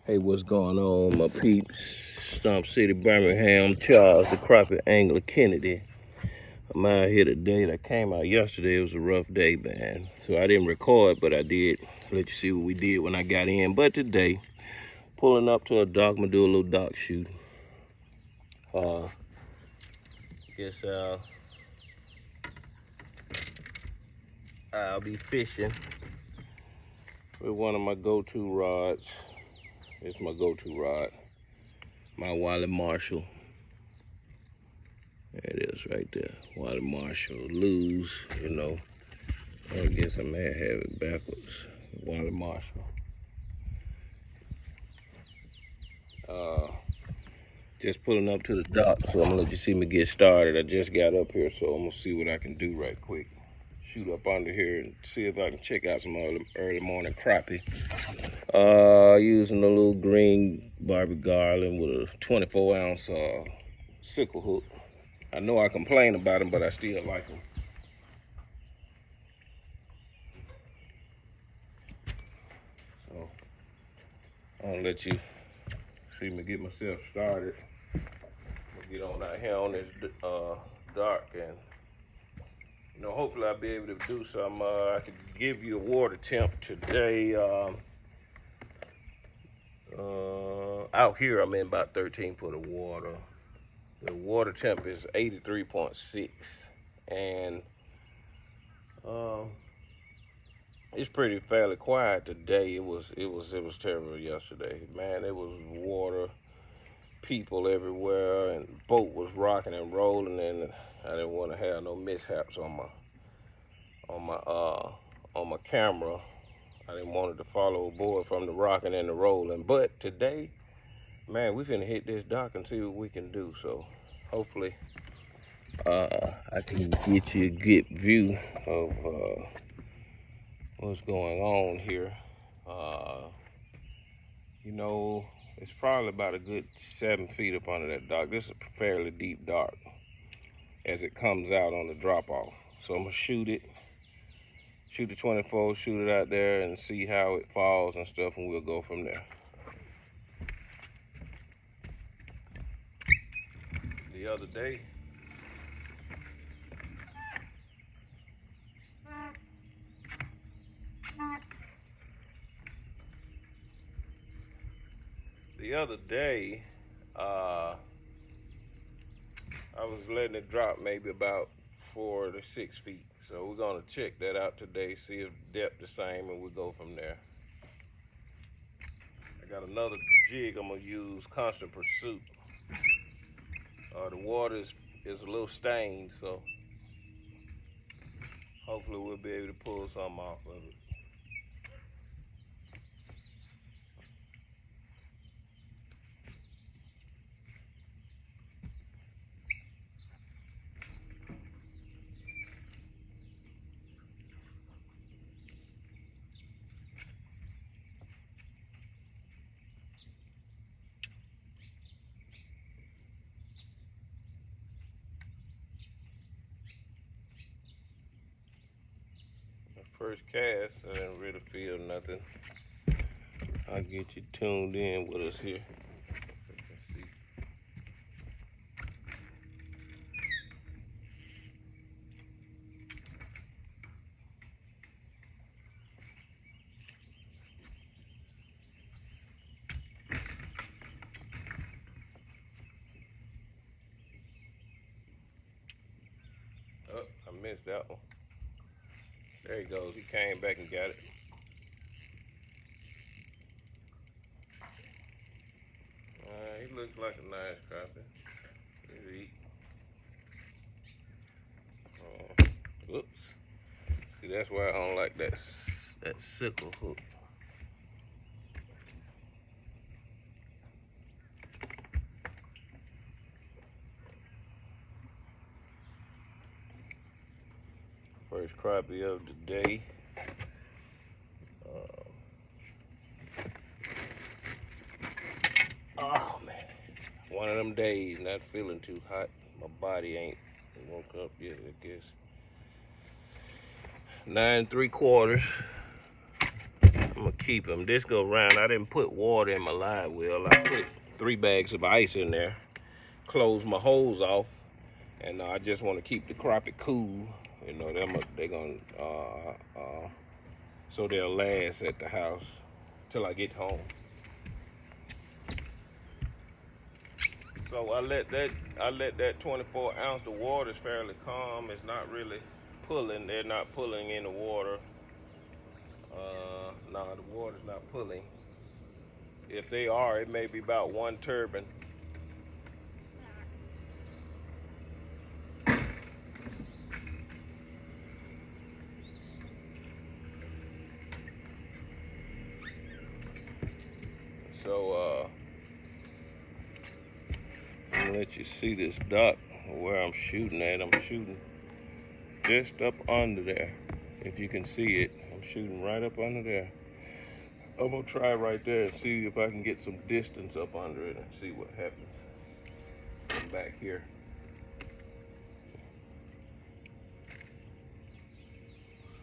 Hey, what's going on, my peeps? Stomp City, Birmingham, Charles, the crappie angler, Kennedy. I'm out here today. I came out yesterday. It was a rough day, man. So I didn't record, but I did let you see what we did when I got in. But today, pulling up to a dock, I'm gonna do a little dock shoot. Guess I'll be fishing with one of my go-to rods. It's my go-to rod, my Wally Marshall. There it is right there, Wally Marshall. Lose, you know. I guess I may have it backwards. Wally Marshall. Just pulling up to the dock, so I'm gonna let you see me get started. I just got up here, so I'm gonna see what I can do right quick. Shoot up under here and see if I can check out some early morning crappie. Using a little green Barbie garland with a 24-ounce sickle hook. I know I complain about them, but I still like them. So I'm gonna let you see me get myself started. Get on out here on this dark, and you know, hopefully I'll be able to do some. I could give you a water temp today. Out here I'm in about 13 foot of water. The water temp is 83.6, and it's pretty fairly quiet today. It was terrible yesterday, man. It was water, people everywhere, and the boat was rocking and rolling, and I didn't want to have no mishaps on my camera. I didn't want it to follow aboard from the rocking and the rolling. But today, man, we finna hit this dock and see what we can do. So hopefully I can get you a good view of what's going on here. You know, it's probably about a good 7 feet up under that dock. This is a fairly deep dock as it comes out on the drop off. So I'm gonna shoot the 24, shoot it out there and see how it falls and stuff, and we'll go from there. The other day, I was letting it drop maybe about 4 to 6 feet. So we're gonna check that out today, see if depth the same, and we'll go from there. I got another jig I'm gonna use, Constant Pursuit. The water is a little stained, so hopefully we'll be able to pull something off of it. First cast, I didn't really feel nothing. I'll get you tuned in with us here. Oh, I missed that one. There he goes. He came back and got it. He looks like a nice crappie. Whoops. See, that's why I don't like that sickle hook. First crappie of the day. Oh man, one of them days, not feeling too hot. My body ain't woke up yet, I guess. 9 3/4. I'm gonna keep them. This go round. I didn't put water in my live well. I put 3 bags of ice in there, close my hose off, and I just want to keep the crappie cool. You know, they're gonna so they'll last at the house till I get home. So I let that 24 ounce. The water's fairly calm. It's not really pulling. They're not pulling in the water. No, the water's not pulling. If they are, it may be about 1 turbine. So I'm gonna let you see this dot where I'm shooting at. I'm shooting just up under there. If you can see it, I'm shooting right up under there. I'm gonna try right there and see if I can get some distance up under it and see what happens. Come back here.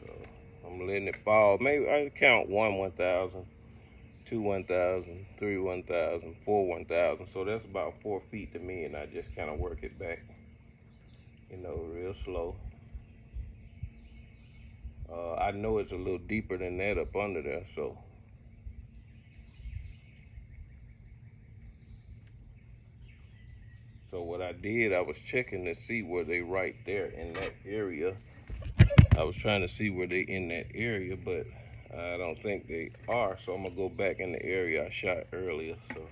So I'm letting it fall. Maybe I count 1 1,000, 2 1,000, 3 1,000, 4 1,000. So that's about 4 feet to me, and I just kind of work it back, you know, real slow. I know it's a little deeper than that up under there, so. So what I did, I was checking to see were they right there in that area. I was trying to see were they in that area, but I don't think they are. So I'm gonna go back in the area I shot earlier. So.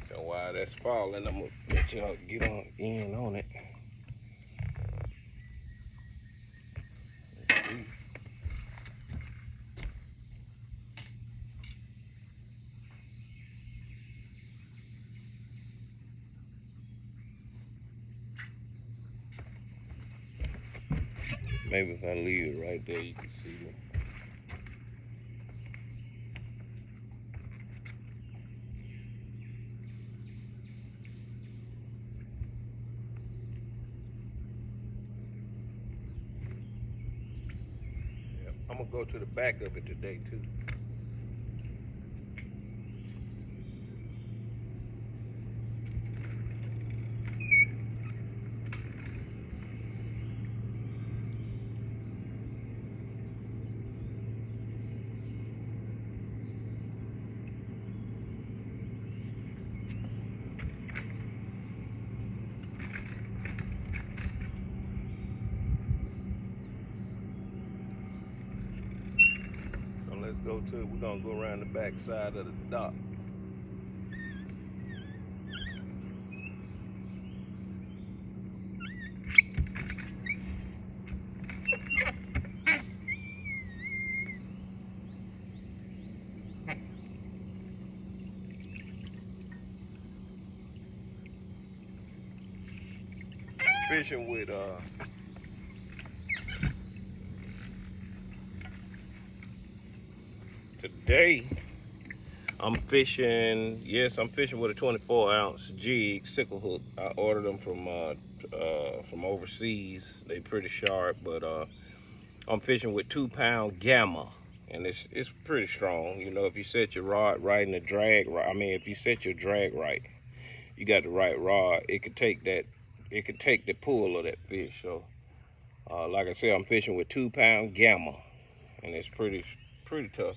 So while that's falling, I'm gonna let y'all get in on it. Let's see. Maybe if I leave it right there, you can see it. I'm gonna go to the back of it today too. We're gonna go around the back side of the dock. Fishing with today I'm fishing, yes, I'm fishing with a 24 ounce jig sickle hook. I ordered them from overseas. They pretty sharp, but I'm fishing with 2-pound gamma, and it's pretty strong. You know, if you set your rod right and the drag right, I mean, if you set your drag right, you got the right rod, it could take that, it could take the pull of that fish. So like I said, I'm fishing with 2-pound gamma, and it's pretty tough.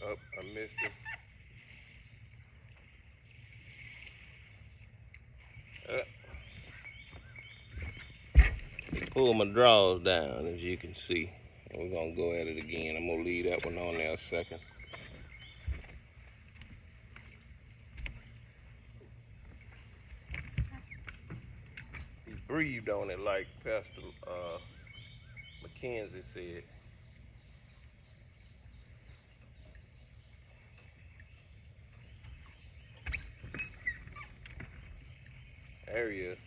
Oh, I missed it. Pull my drawers down, as you can see. And we're gonna go at it again. I'm gonna leave that one on there a second. breathed on it like Pastor Mackenzie said. There he is.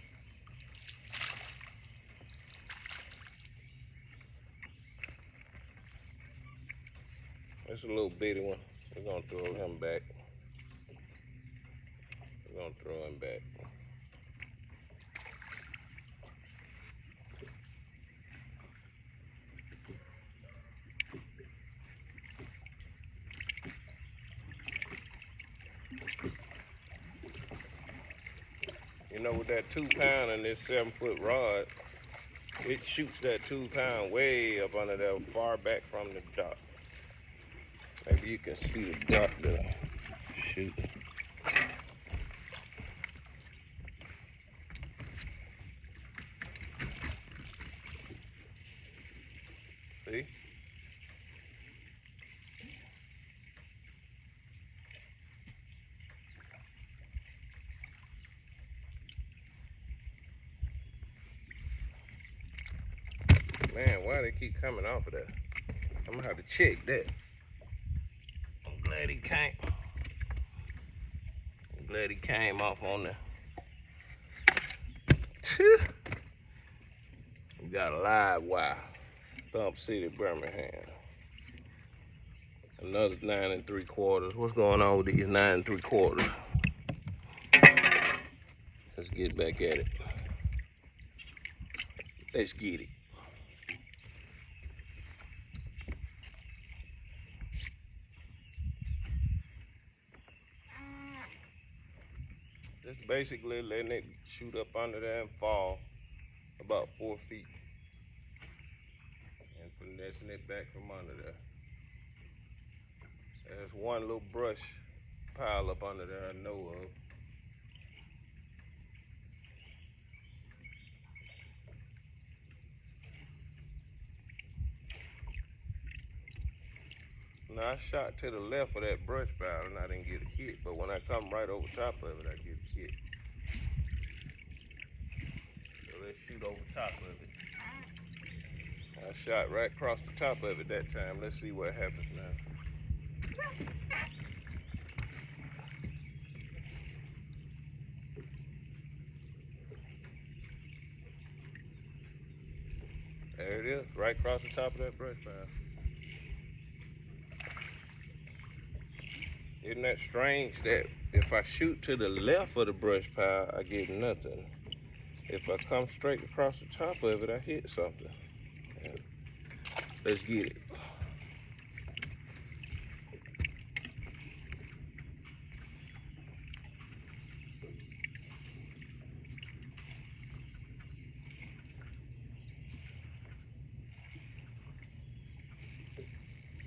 It's a little bitty one. We're gonna throw him back. We're gonna throw him back. You know, with that 2 pound and this 7-foot rod, it shoots that 2 pound way up under there, far back from the dock. Maybe you can see the dock there. Shoot. See? Man, why they keep coming off of that? I'm gonna have to check that. I'm glad he came. I'm glad he came off on there. We got a live wire. Thump City, Birmingham. Another 9 3/4. What's going on with these 9 3/4? Let's get back at it. Let's get it. Just basically letting it shoot up under there and fall about 4 feet. And finessing it back from under there. There's one little brush pile up under there I know of. Now I shot to the left of that brush pile and I didn't get a hit, but when I come right over top of it, I get a hit. So let's shoot over top of it. I shot right across the top of it that time. Let's see what happens now. There it is, right across the top of that brush pile. Isn't that strange that if I shoot to the left of the brush pile, I get nothing. If I come straight across the top of it, I hit something. And let's get it.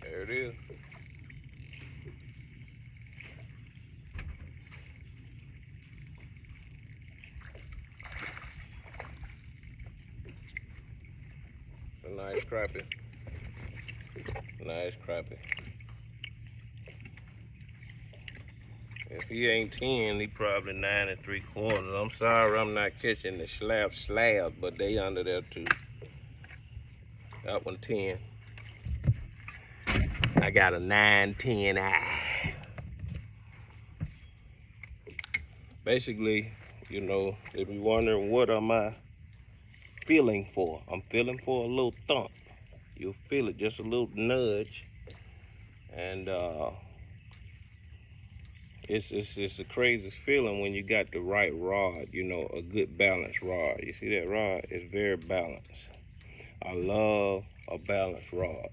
There it is. A nice crappie. Nice crappie. If he ain't 10, he probably 9 3/4. I'm sorry I'm not catching the slabs, but they under there too. That one 10. I got a 9-10 eye. Basically, you know, if you're wondering what am I feeling for, I'm feeling for a little thump. You'll feel it, just a little nudge, and it's a crazy feeling when you got the right rod, you know, a good balanced rod. You see that rod? It's very balanced. I love a balanced rod,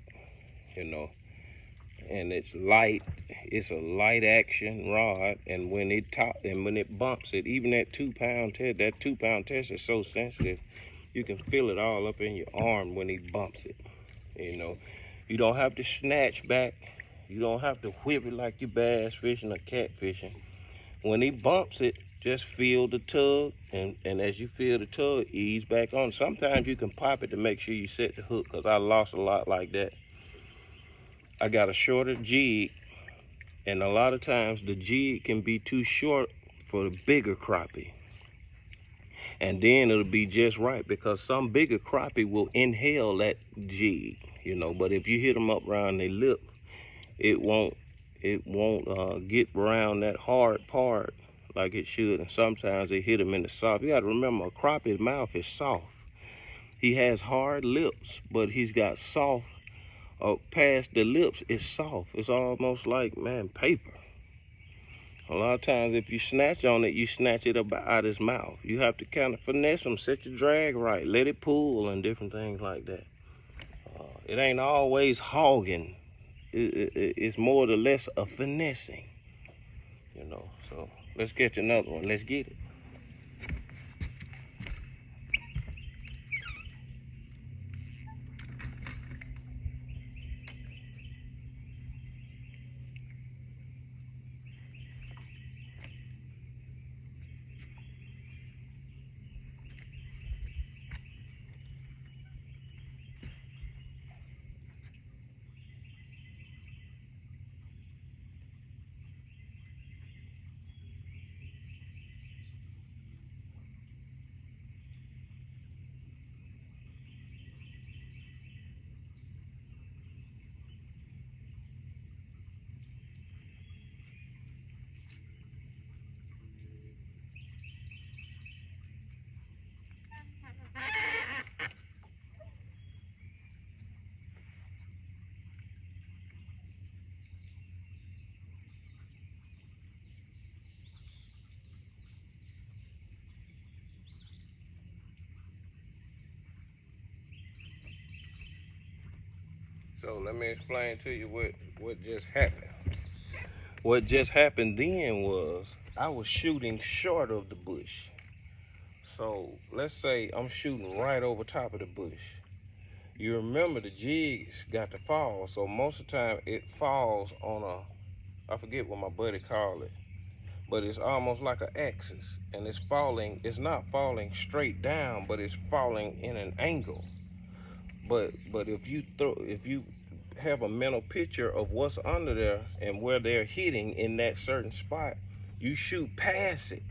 you know, and it's light. It's a light action rod, and when it bumps it, even that 2 pound test, that 2 pound test is so sensitive. You can feel it all up in your arm when he bumps it. You know, you don't have to snatch back. You don't have to whip it like you're bass fishing or catfishing. When he bumps it, just feel the tug, and as you feel the tug, ease back on. Sometimes you can pop it to make sure you set the hook, because I lost a lot like that. I got a shorter jig, and a lot of times the jig can be too short for the bigger crappie. and then it'll be just right, because some bigger crappie will inhale that jig, you know. But if you hit them up around their lip, it won't get around that hard part like it should. And sometimes they hit them in the soft. You got to remember, a crappie's mouth is soft. He has hard lips, but he's got soft. Past the lips, it's soft. It's almost like, man, paper. A lot of times, if you snatch on it, you snatch it up out his mouth. You have to kind of finesse him, set your drag right, let it pull, and different things like that. It ain't always hogging. It's more or less a finessing, you know. So let's get another one. Let's get it. So let me explain to you what just happened. What just happened then was I was shooting short of the bush. So let's say I'm shooting right over top of the bush. You remember the jigs got to fall, so most of the time it falls on I forget what my buddy called it, but it's almost like an axis, and it's falling. It's not falling straight down, but it's falling in an angle. But if you have a mental picture of what's under there and where they're hitting in that certain spot, you shoot past it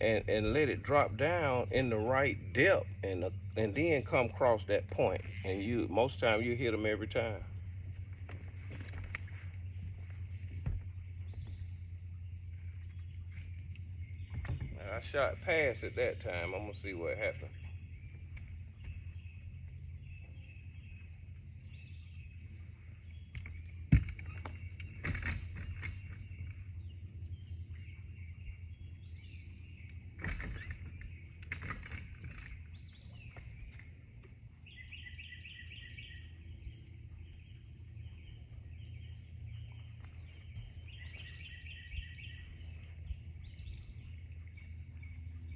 and let it drop down in the right depth, and then come across that point, and most time you hit them every time. I shot past it that time. I'm gonna see what happened.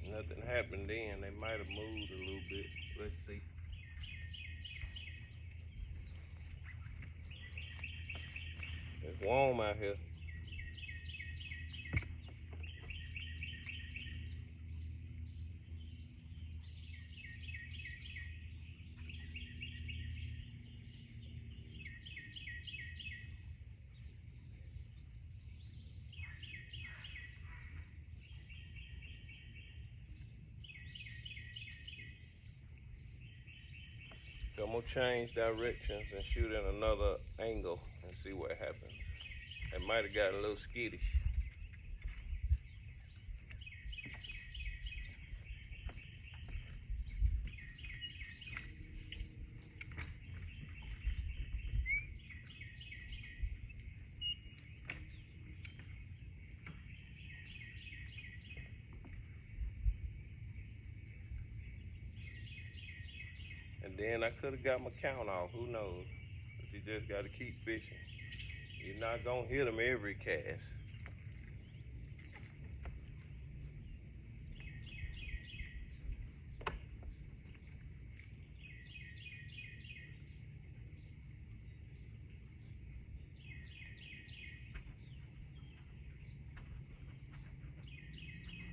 Nothing happened then. They might have moved a little bit. Let's see. It's warm out here. So I'm gonna change directions and shoot in another angle and see what happens. It might have got a little skittish. And then I could have got my count off, who knows? But you just gotta keep fishing. You're not gonna hit them every cast.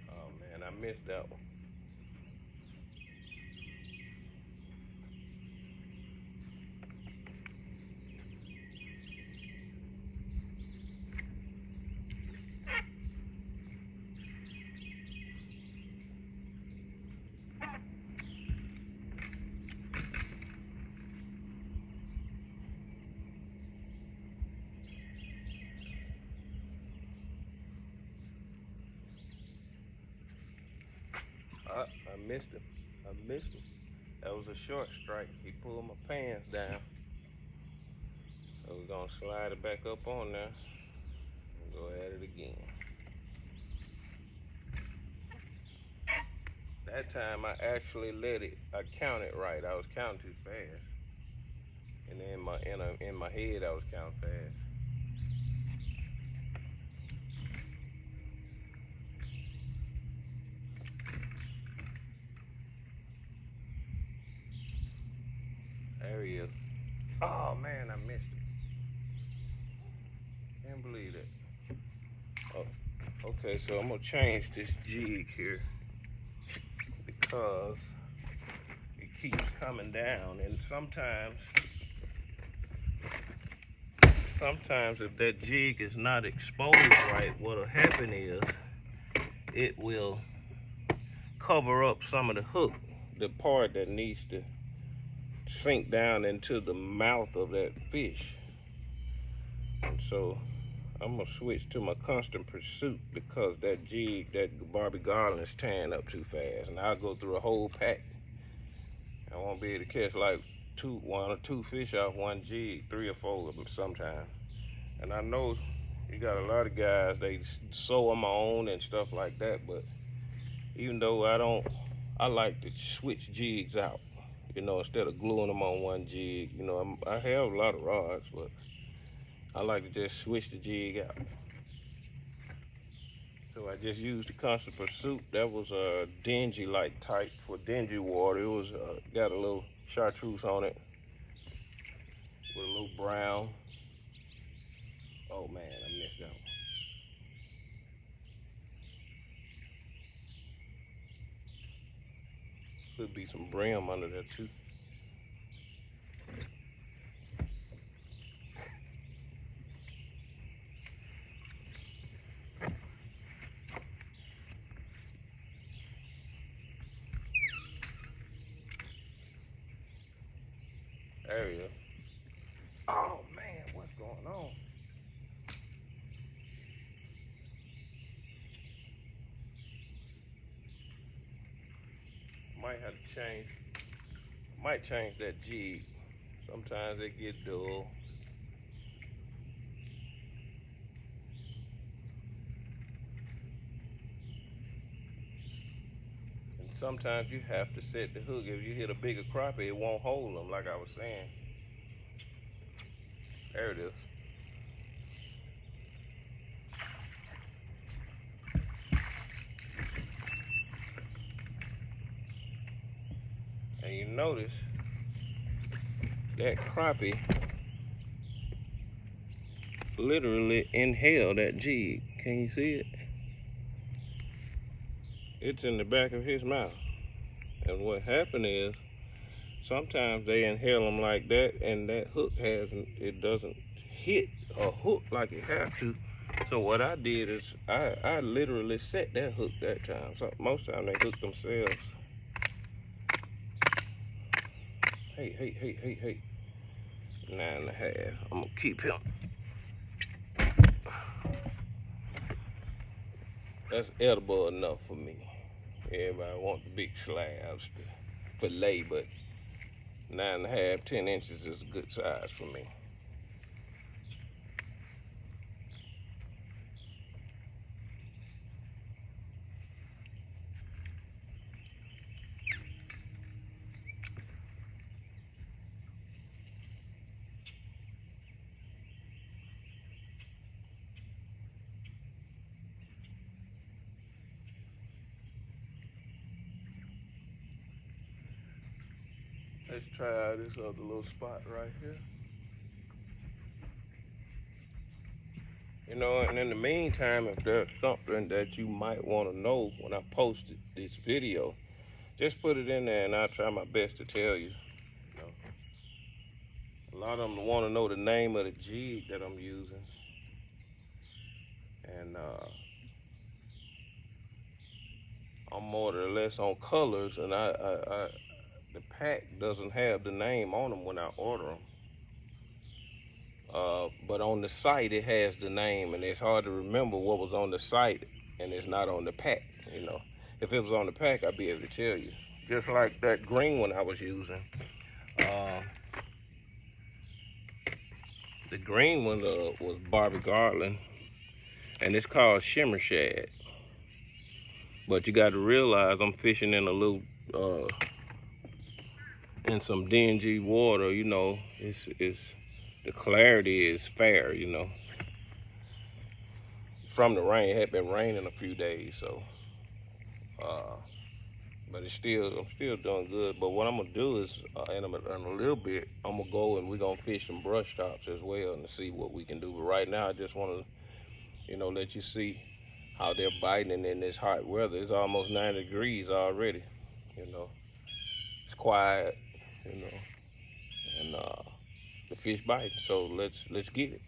Oh man, I missed that one. missed him. I missed him. That was a short strike. He pulled my pants down. So we're gonna slide it back up on there and go at it again. That time I actually I counted right. I was counting too fast. And then in my head I was counting fast. There he is. Oh man, I missed it. Can't believe it. Oh, okay, so I'm gonna change this jig here because it keeps coming down, and sometimes if that jig is not exposed right, what'll happen is it will cover up some of the hook, the part that needs to sink down into the mouth of that fish. And so I'm gonna switch to my constant pursuit because that jig, that Barbie Garland, is tearing up too fast, and I'll go through a whole pack. I won't be able to catch like one or two fish off one jig, 3 or 4 of them sometimes. And I know you got a lot of guys, they sew them on and stuff like that, but even though I like to switch jigs out, you know, instead of gluing them on one jig. You know, I have a lot of rods, but I like to just switch the jig out. So I just used the constant pursuit. That was a dingy like type for dingy water. It was got a little chartreuse on it with a little brown. Oh man, I missed that one. Could be some brim under there too. There he is. Oh man, what's going on? Might change that jig. Sometimes it get dull. And sometimes you have to set the hook. If you hit a bigger crappie, it won't hold them, like I was saying. There it is. And you notice that crappie literally inhaled that jig. Can you see it? It's in the back of his mouth. And what happened is sometimes they inhale them like that, and that hook it doesn't hit a hook like it has to. So what I did is I literally set that hook that time. So most of the time they hook themselves. Hey. 9.5. I'm gonna keep him. That's edible enough for me. Everybody want the big slabs to fillet, but 9.5, 10 inches is a good size for me. Let's try this other little spot right here. You know, and in the meantime, if there's something that you might want to know when I post this video, just put it in there and I'll try my best to tell you. You know, a lot of them want to know the name of the jig that I'm using. And I'm more or less on colors, and the pack doesn't have the name on them when I order them. But on the site it has the name, and it's hard to remember what was on the site and it's not on the pack, you know. If it was on the pack, I'd be able to tell you. Just like that green one I was using. The green one was Barbie Garland, and it's called Shimmer Shad. But you got to realize I'm fishing in a little, in some dingy water. You know, it's the clarity is fair. You know, from the rain. It had been raining a few days, so. But I'm still doing good. But what I'm gonna do is, in a little bit, I'm gonna go and we're gonna fish some brush tops as well and see what we can do. But right now, I just wanna, you know, let you see how they're biting in this hot weather. It's almost 90 degrees already. You know, it's quiet. You know, and the fish biting. So let's get it.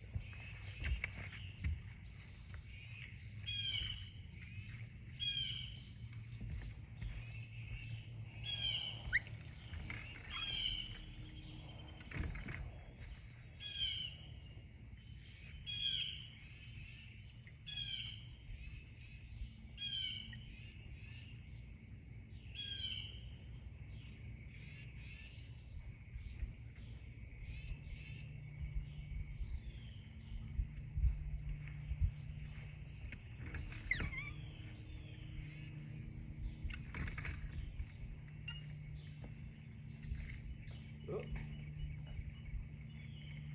Oh,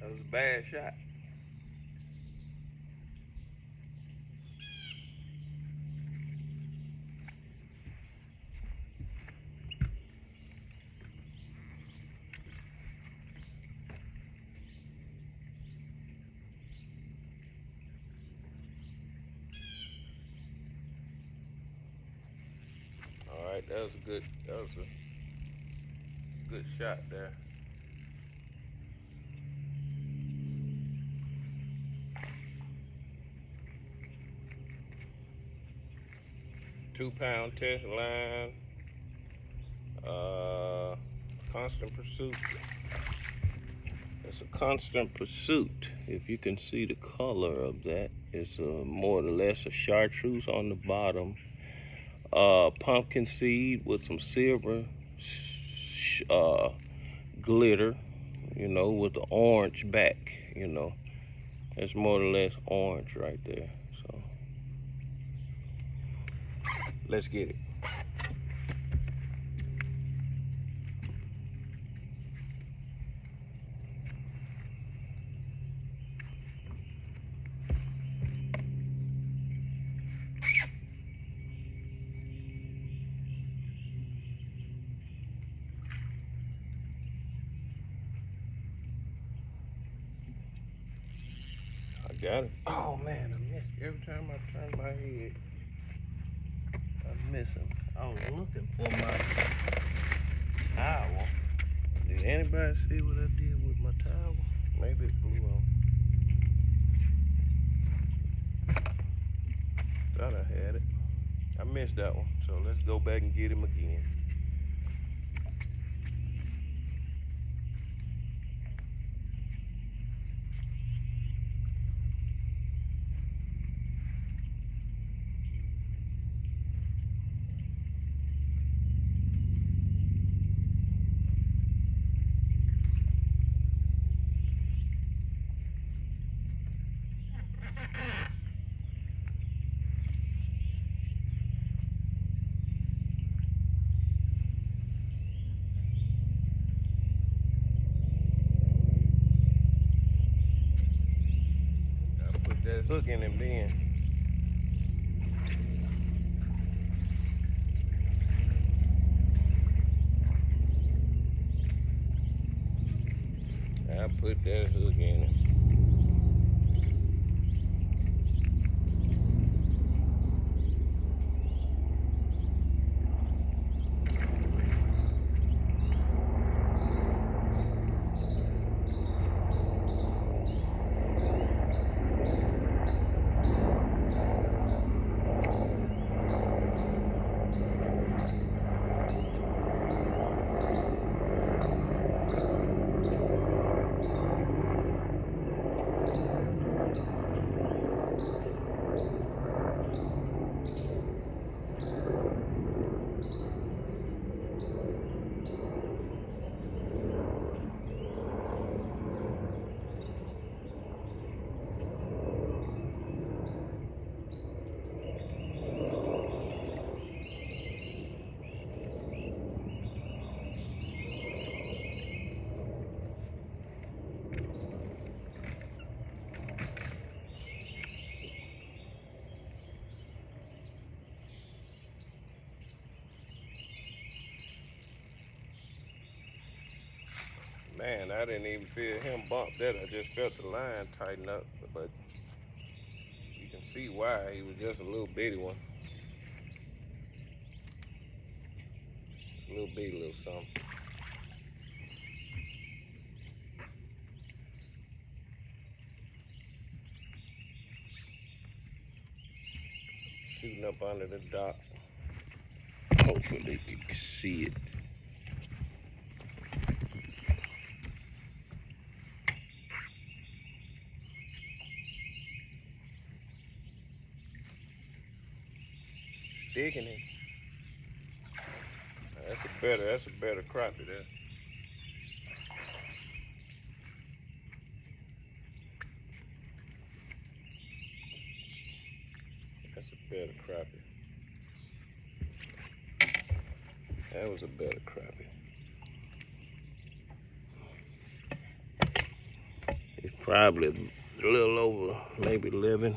that was a bad shot. All right, that was a good shot there. Two-pound test line, constant pursuit. It's a constant pursuit. If you can see the color of that, it's more or less a chartreuse on the bottom, pumpkin seed with some silver glitter, you know, with the orange back, you know. It's more or less orange right there. So let's get it. I got it. Oh man, I missed. Every time I turn my head, I'm missing. I was looking for my towel. Did anybody see what I did with my towel? Maybe it blew off. Thought I had it. I missed that one. So let's go back and get him again. Gotta put that hook in him then. I put that hook in him. Man, I didn't even feel him bump that. I just felt the line tighten up, but you can see why. He was just a little bitty one. Little bitty little something. Shooting up under the dock. Hopefully you can see it. Digging it. That's a better crappie there. That's a better crappie. That was a better crappie. It's probably a little over, maybe 11,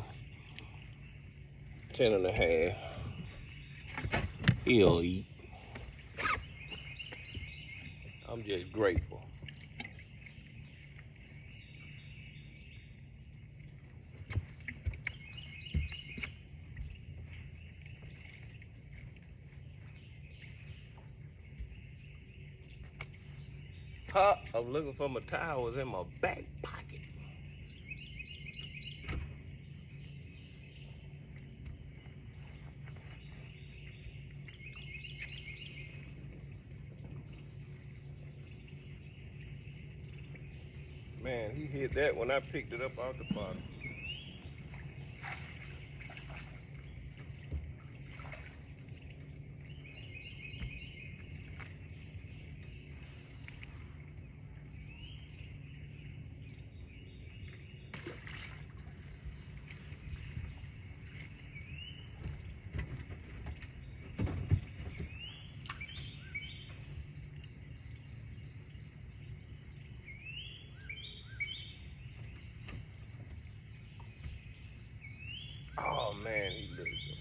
10 and a half. He'll eat. I'm just grateful. Huh, I'm looking for my towels in my back pocket. Man, he hit that when I picked it up off the bottom. Oh man, he looks good.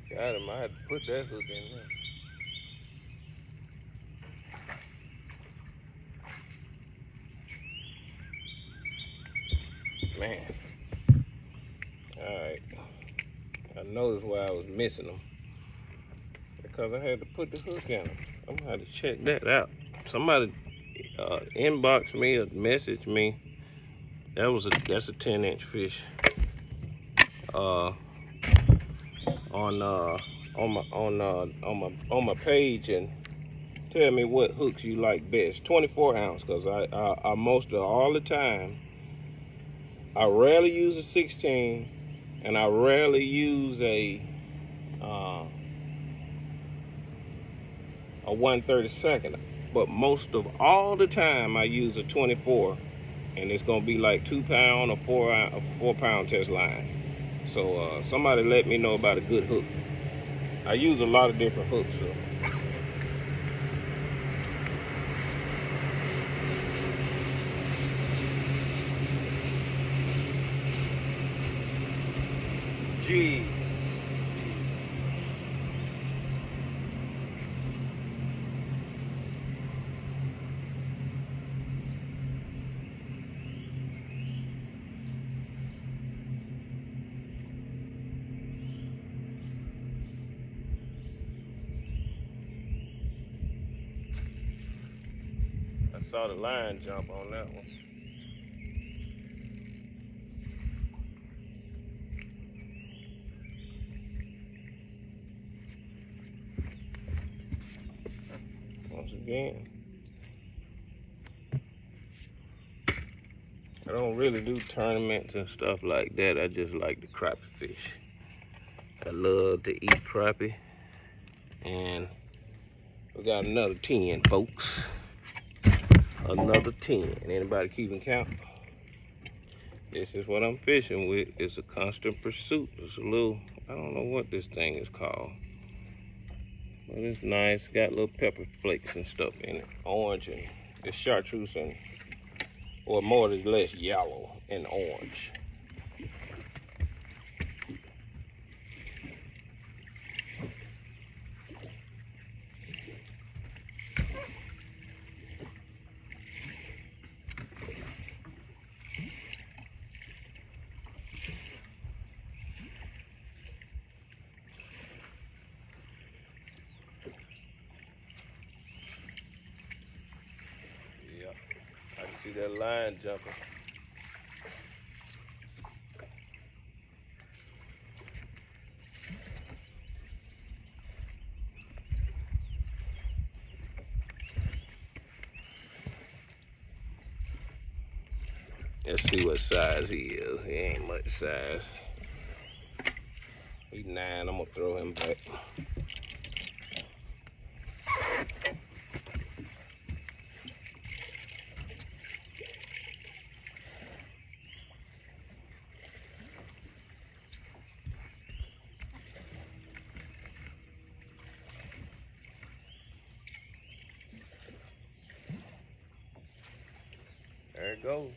Got him. I had to put that hook in there. Man. Alright. I noticed why I was missing them. Because I had to put the hook in them. I'm gonna have to check that out. Somebody inbox me or message me. That's a 10-inch fish. On my page and tell me what hooks you like best. 24 ounce, because I most of all the time I rarely use a 16 and I rarely use a 1/32, but most of all the time I use a 24, and it's gonna be like 2 pound or 4 pound test line. So somebody let me know about a good hook. I use a lot of different hooks. So. Jeez. I saw the line jump on that one. Once again, I don't really do tournaments and stuff like that. I just like the crappie fish. I love to eat crappie, and We got another 10, folks. Another 10. Anybody keeping count? This is what I'm fishing with. It's a constant pursuit. It's a little, I don't know what this thing is called. But it's nice. Got little pepper flakes and stuff in it. Orange and it's chartreuse and, or more or less yellow and orange. I can see that line jumping. Let's see what size he is. He ain't much size. He's 9. I'm gonna throw him back. There it goes.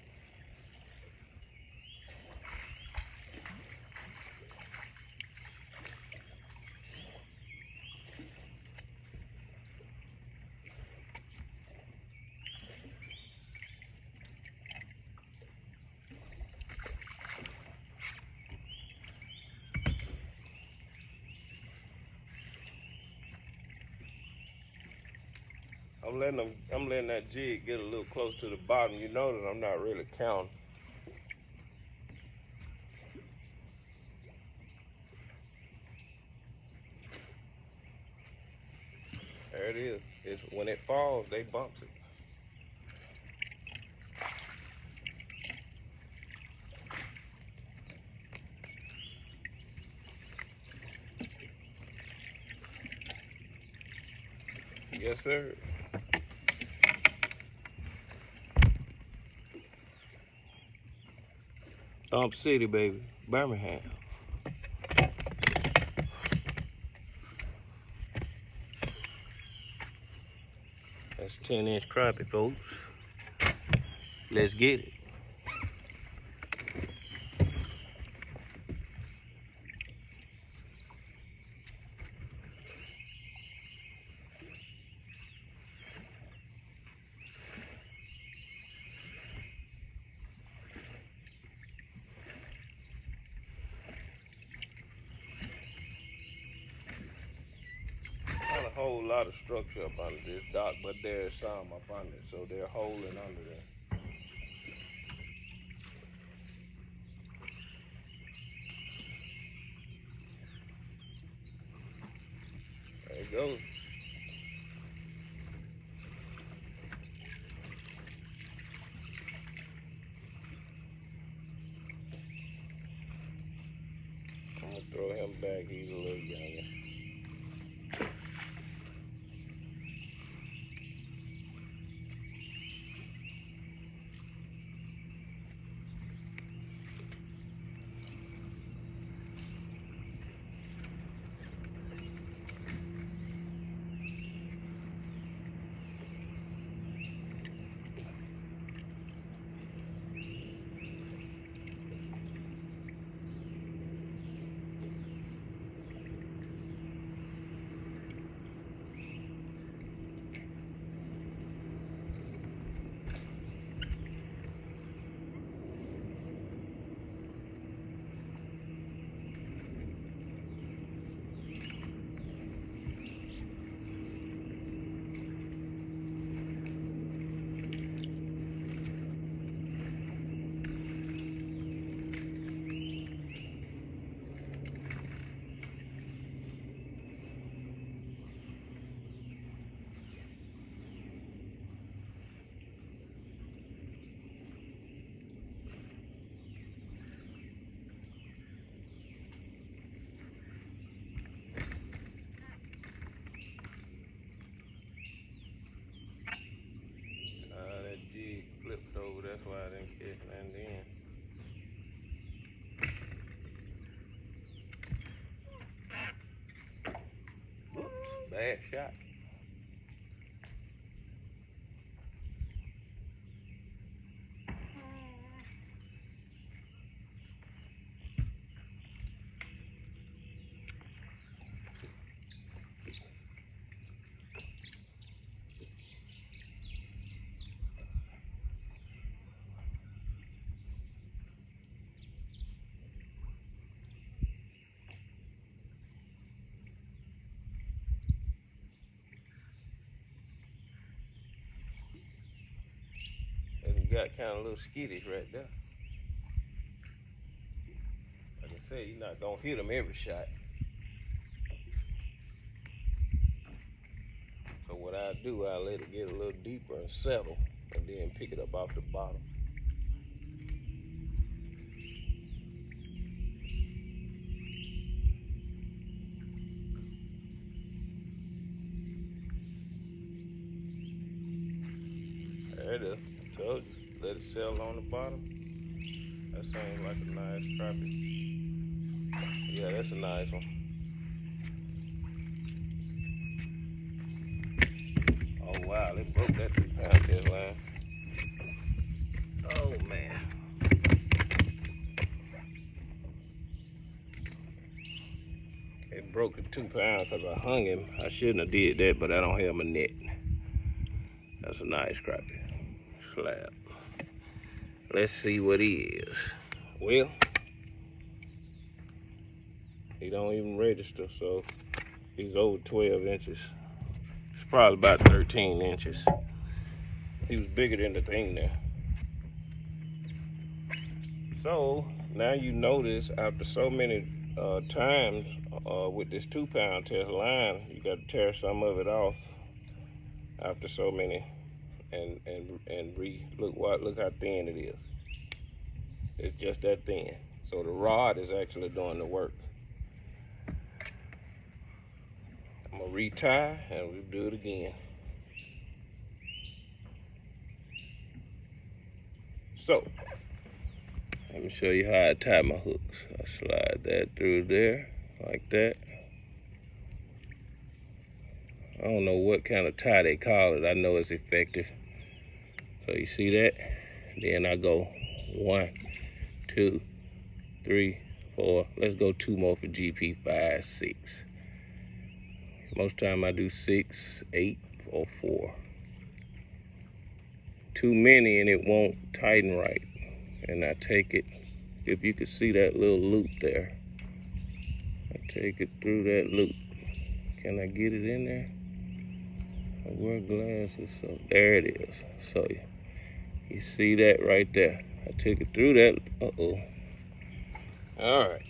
I'm letting that jig get a little close to the bottom. You know that I'm not really counting. There it is. It's when it falls, they bump it. Yes, sir. Thump City, baby. Birmingham. That's 10-inch crappie, folks. Let's get it. Not a whole lot of structure up under this dock, but there's some up under it, so they're holding under there. There it goes. I'm gonna throw him back. He's a little younger. Yes, and then. Whoops, bad shot. And you got kind of a little skittish right there. Like I said, you're not gonna hit them every shot. So what I do, I let it get a little deeper and settle, and then pick it up off the bottom. There it is. I told you. Let it settle on the bottom. That seems like a nice crappie. Yeah, that's a nice one. Oh wow, they broke that 3 pound test line. Oh man. It broke at 2 pounds because I hung him. I shouldn't have did that, but I don't have my net. That's a nice crappie. Slab. Let's see what he is. Well, he don't even register, so he's over 12 inches. It's probably about 13 inches. He was bigger than the thing there. So now you notice after so many times with this 2 pound test line, you got to tear some of it off after so many, and look how thin it is. It's just that thin. So the rod is actually doing the work. I'm gonna retie and we'll do it again. So let me show you how I tie my hooks. I slide that through there like that. I don't know what kind of tie they call it. I know it's effective. So you see that? Then I go 1, 2, 3, 4. Let's go 2 more for GP, 5, 6. Most time I do 6, 8, or 4. Too many and it won't tighten right. And I take it, if you can see that little loop there, I take it through that loop. Can I get it in there? I wear glasses, so there it is. So you see that right there. I took it through that. All right,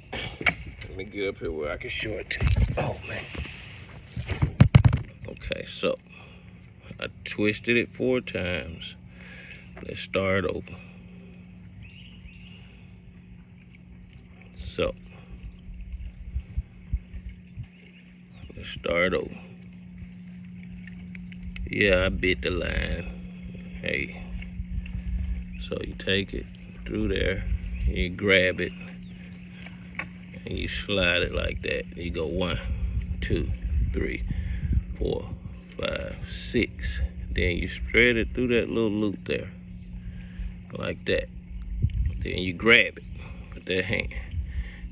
let me get up here where I can show it to you. Oh man. Okay, so I twisted it 4 times. Let's start over. So let's start over. Yeah, I bit the line. Hey, so you take it through there, and you grab it, and you slide it like that. You go 1, 2, 3, 4, 5, 6. Then you spread it through that little loop there, like that. Then you grab it with that hand.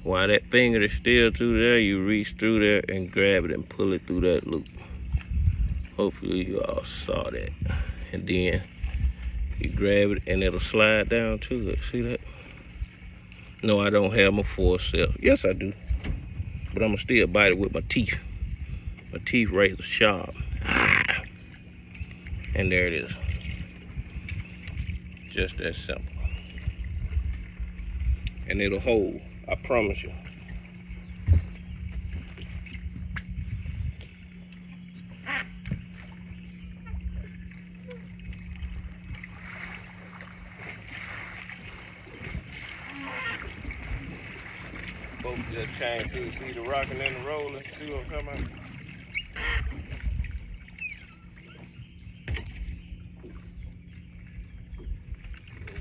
While that finger is still through there, you reach through there and grab it and pull it through that loop. Hopefully you all saw that. And then you grab it and it'll slide down to it. See that? No, I don't have my forceps. Yes, I do. But I'm gonna still bite it with my teeth. My teeth razor sharp. Ah. And there it is. Just that simple. And it'll hold, I promise you. Folks just came through, see the rocking and the rolling, see what I'm talking about?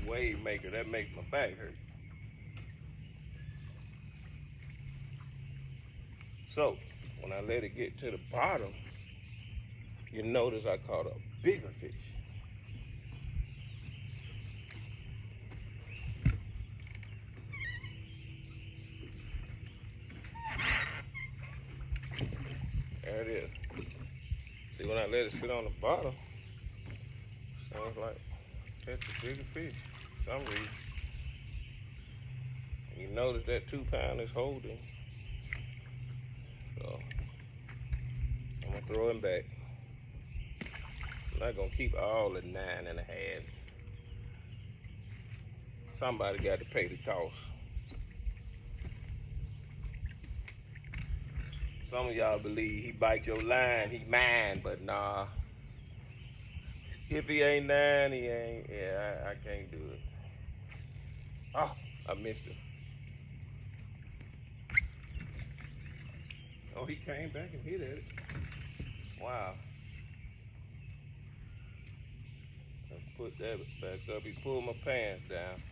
wave maker. That makes my back hurt. So when I let it get to the bottom, you notice I caught a bigger fish. There it is. See, when I let it sit on the bottom, sounds like that's a bigger fish for some reason. And you notice that 2 pound is holding. So I'm gonna throw him back. I'm not gonna keep all the 9.5. Somebody got to pay the cost. Some of y'all believe he bite your line, he mine, but nah. If he ain't 9, he ain't. Yeah, I can't do it. Oh, I missed him. Oh, he came back and hit at it. Wow. Let's put that back up. He pulled my pants down.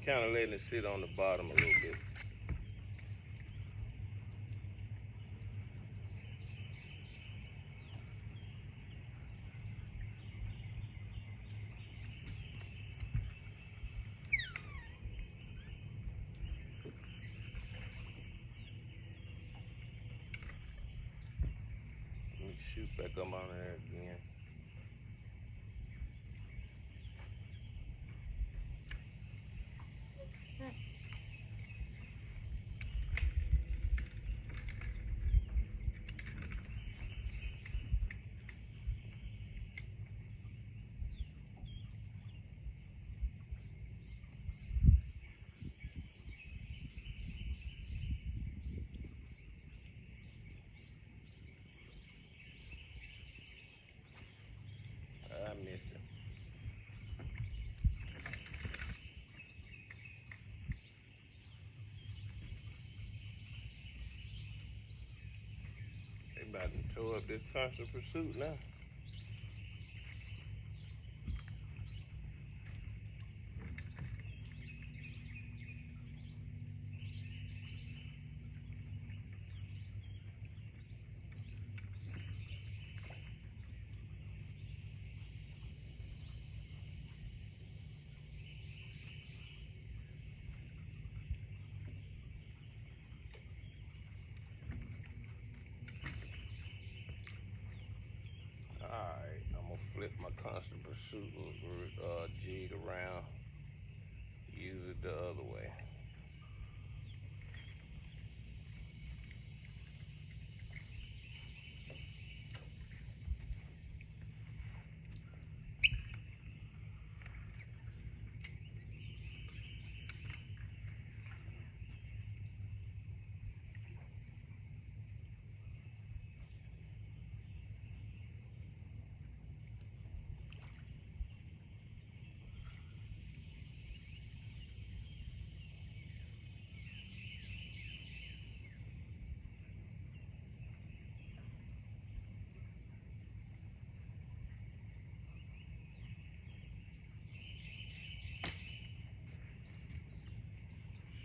Kind of letting it sit on the bottom a little bit. Let me shoot back up on there again. I missed him. They about to tow up this constant pursuit now. Alright, I'm gonna flip my constant pursuit jig around, use it the other way.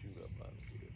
Shoot up out of here.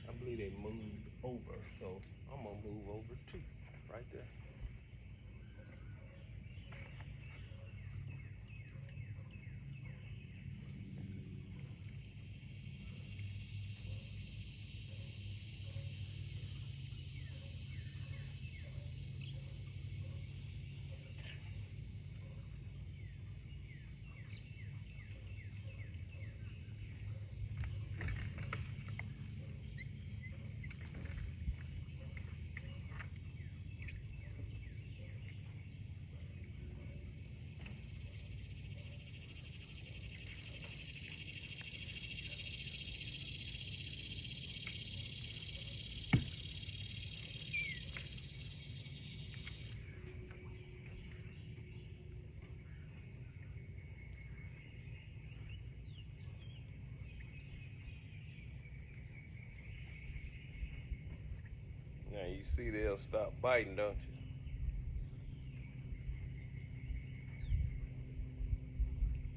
I believe they moved over, so I'm gonna move over too, right there. see they'll stop biting, don't you?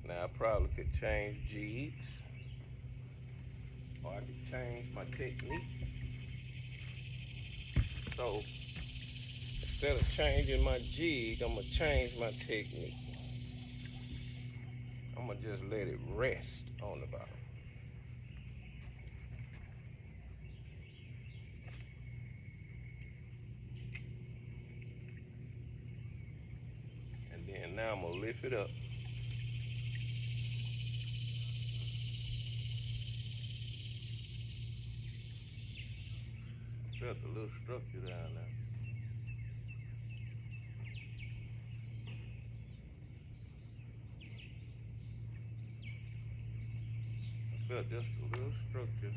Now I probably could change jigs, or I could change my technique. So instead of changing my jig, I'm gonna change my technique. I'm gonna just let it rest on the bottom. And then now I'm gonna lift it up. Felt a little structure down there. I felt just a little structure.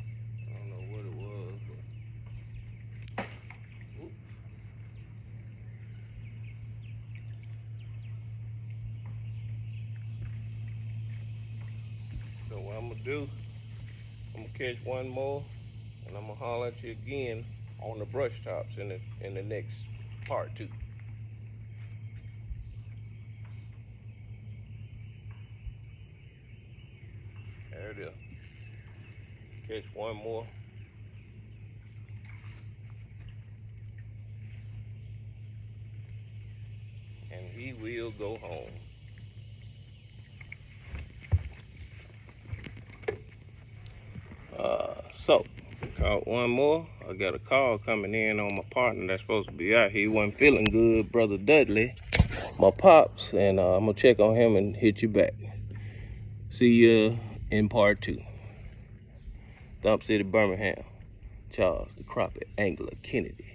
I don't know what it was, but oops. So what I'm gonna do, I'm gonna catch one more, and I'm gonna holler at you again on the brush tops in the next part 2. There it is. Catch one more. And he will go home. So, caught one more. I got a call coming in on my partner that's supposed to be out here. He wasn't feeling good, Brother Dudley, my pops, and I'm gonna check on him and hit you back. See you in part 2. Dump City, Birmingham. Charles, the crappie angler, Kennedy.